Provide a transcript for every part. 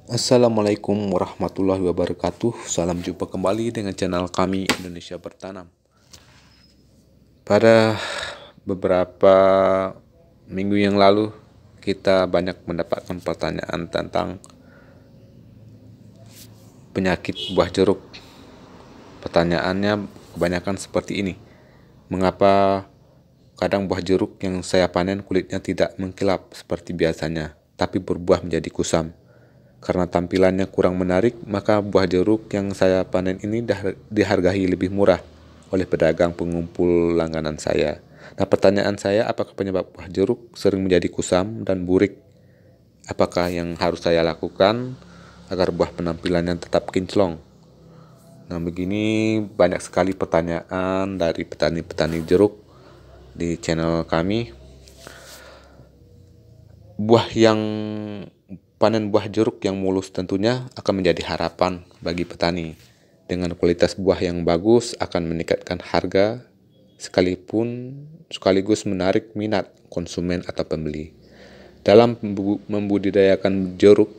Assalamualaikum warahmatullahi wabarakatuh. Salam jumpa kembali dengan channel kami Indonesia Bertanam. Pada beberapa minggu yang lalu kita banyak mendapatkan pertanyaan tentang penyakit buah jeruk. Pertanyaannya kebanyakan seperti ini. Mengapa kadang buah jeruk yang saya panen kulitnya tidak mengkilap seperti biasanya, tapi berbuah menjadi kusam? Karena tampilannya kurang menarik, maka buah jeruk yang saya panen ini dihargai lebih murah oleh pedagang pengumpul langganan saya. Nah, pertanyaan saya, apakah penyebab buah jeruk sering menjadi kusam dan burik? Apakah yang harus saya lakukan agar buah penampilannya tetap kinclong? Nah, begini banyak sekali pertanyaan dari petani-petani jeruk di channel kami. Panen buah jeruk yang mulus tentunya akan menjadi harapan bagi petani. Dengan kualitas buah yang bagus akan meningkatkan harga sekaligus menarik minat konsumen atau pembeli. Dalam membudidayakan jeruk,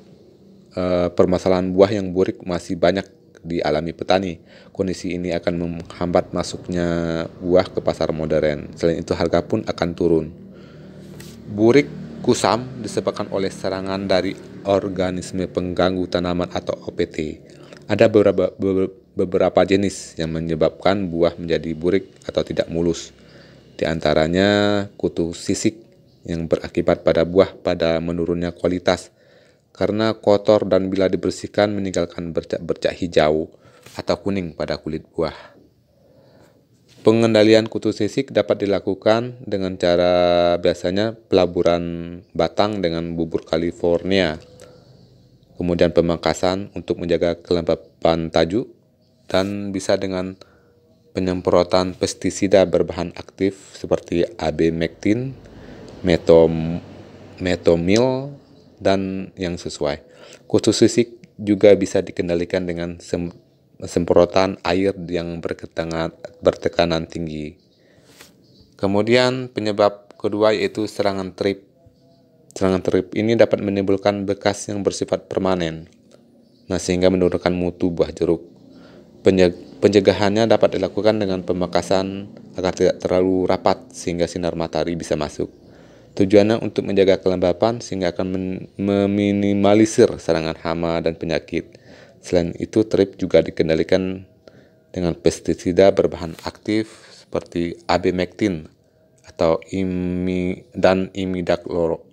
permasalahan buah yang burik masih banyak dialami petani. Kondisi ini akan menghambat masuknya buah ke pasar modern. Selain itu harga pun akan turun. Burik kusam disebabkan oleh serangan dari organisme pengganggu tanaman atau OPT. Ada beberapa jenis yang menyebabkan buah menjadi burik atau tidak mulus. Di antaranya kutu sisik yang berakibat pada buah pada menurunnya kualitas karena kotor dan bila dibersihkan meninggalkan bercak-bercak hijau atau kuning pada kulit buah. Pengendalian kutu sisik dapat dilakukan dengan cara biasanya pelaburan batang dengan bubur California, kemudian pemangkasan untuk menjaga kelembapan tajuk, dan bisa dengan penyemprotan pestisida berbahan aktif seperti abemectin, metomil, dan yang sesuai. Kutu sisik juga bisa dikendalikan dengan semprotan air yang bertekanan tinggi. Kemudian penyebab kedua yaitu serangan trip. Serangan trip ini dapat menimbulkan bekas yang bersifat permanen, sehingga menurunkan mutu buah jeruk. Pencegahannya dapat dilakukan dengan pemangkasan agar tidak terlalu rapat sehingga sinar matahari bisa masuk. Tujuannya untuk menjaga kelembapan sehingga akan meminimalisir serangan hama dan penyakit. Selain itu, trip juga dikendalikan dengan pestisida berbahan aktif seperti abemectin atau imidacloprid.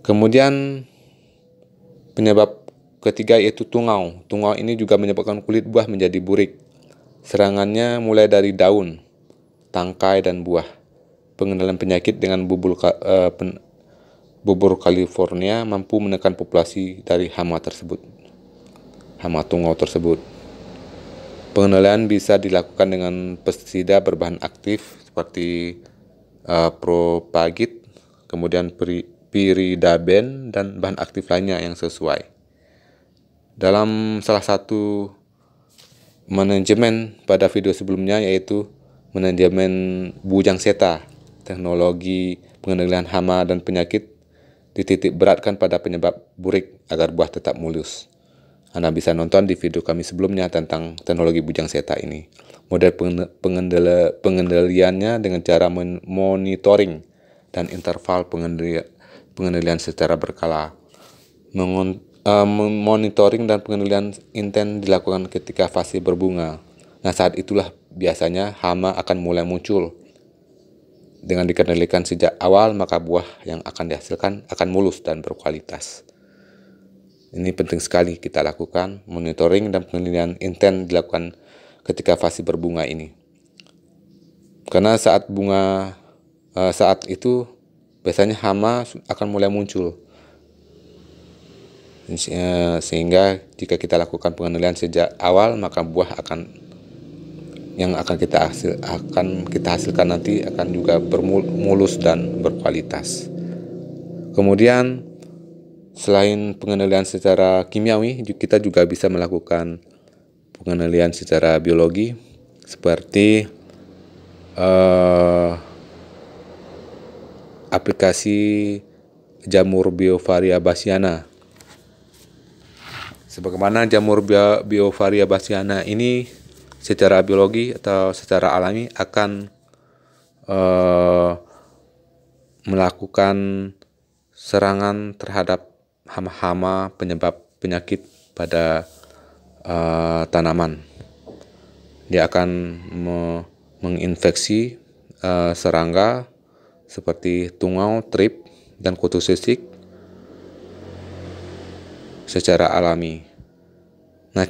Kemudian penyebab ketiga yaitu tungau. Tungau ini juga menyebabkan kulit buah menjadi burik. Serangannya mulai dari daun, tangkai, dan buah. Pengendalian penyakit dengan bubur California mampu menekan populasi dari hama tungau tersebut. Pengendalian bisa dilakukan dengan pestisida berbahan aktif seperti propagit, kemudian piridaben, dan bahan aktif lainnya yang sesuai. Dalam salah satu manajemen pada video sebelumnya yaitu manajemen bujang seta, teknologi pengendalian hama dan penyakit dititik beratkan pada penyebab burik agar buah tetap mulus. Anda bisa nonton di video kami sebelumnya tentang teknologi bujang seta ini. Model pengendaliannya dengan cara monitoring dan interval pengendalian secara berkala. Monitoring dan pengendalian intens dilakukan ketika fase berbunga. Nah, saat itulah biasanya hama akan mulai muncul. Dengan dikendalikan sejak awal, maka buah yang akan dihasilkan akan mulus dan berkualitas. Ini penting sekali kita lakukan, monitoring dan pengendalian intens dilakukan ketika fase berbunga ini. Karena saat itu biasanya hama akan mulai muncul. Sehingga jika kita lakukan pengendalian sejak awal, maka buah yang akan kita hasilkan nanti akan juga bermulus dan berkualitas. Kemudian selain pengendalian secara kimiawi, kita juga bisa melakukan pengendalian secara biologi seperti aplikasi jamur Beauveria bassiana. Sebagaimana jamur Beauveria bassiana ini secara biologi atau secara alami akan melakukan serangan terhadap hama-hama penyebab penyakit pada tanaman. Dia akan menginfeksi serangga seperti tungau, trip, dan kutu sisik secara alami. Nah,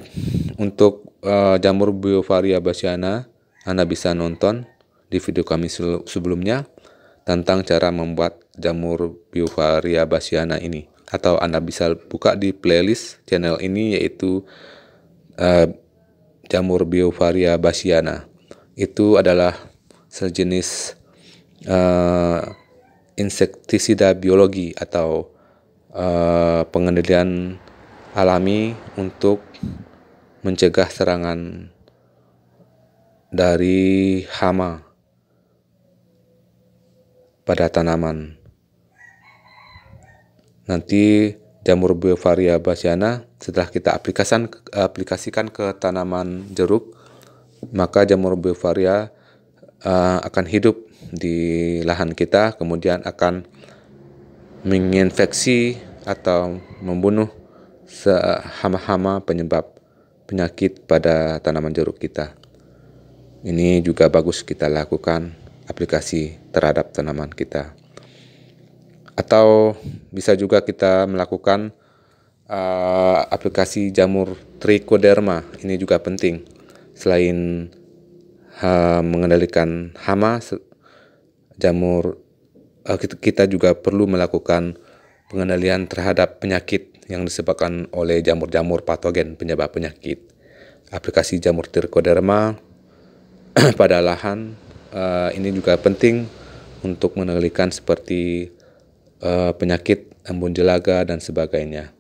untuk jamur Beauveria bassiana, Anda bisa nonton di video kami sebelumnya tentang cara membuat jamur Beauveria bassiana ini. Atau Anda bisa buka di playlist channel ini, yaitu jamur Beauveria bassiana. Itu adalah sejenis insektisida biologi atau pengendalian alami untuk mencegah serangan dari hama pada tanaman. Nanti jamur Beauveria bassiana setelah kita aplikasikan ke tanaman jeruk, maka jamur Beauveria akan hidup di lahan kita, kemudian akan menginfeksi atau membunuh hama-hama penyebab penyakit pada tanaman jeruk kita. Ini juga bagus kita lakukan aplikasi terhadap tanaman kita. Atau bisa juga kita melakukan aplikasi jamur Trichoderma. Ini juga penting. Selain mengendalikan hama, kita juga perlu melakukan pengendalian terhadap penyakit yang disebabkan oleh jamur-jamur patogen penyebab penyakit. Aplikasi jamur Trichoderma pada lahan ini juga penting untuk mengendalikan seperti penyakit embun jelaga dan sebagainya.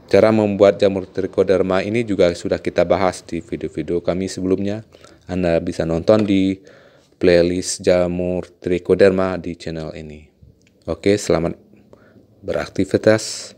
Cara membuat jamur Trichoderma ini juga sudah kita bahas di video-video kami sebelumnya. Anda bisa nonton di playlist jamur Trichoderma di channel ini. Oke, selamat beraktivitas.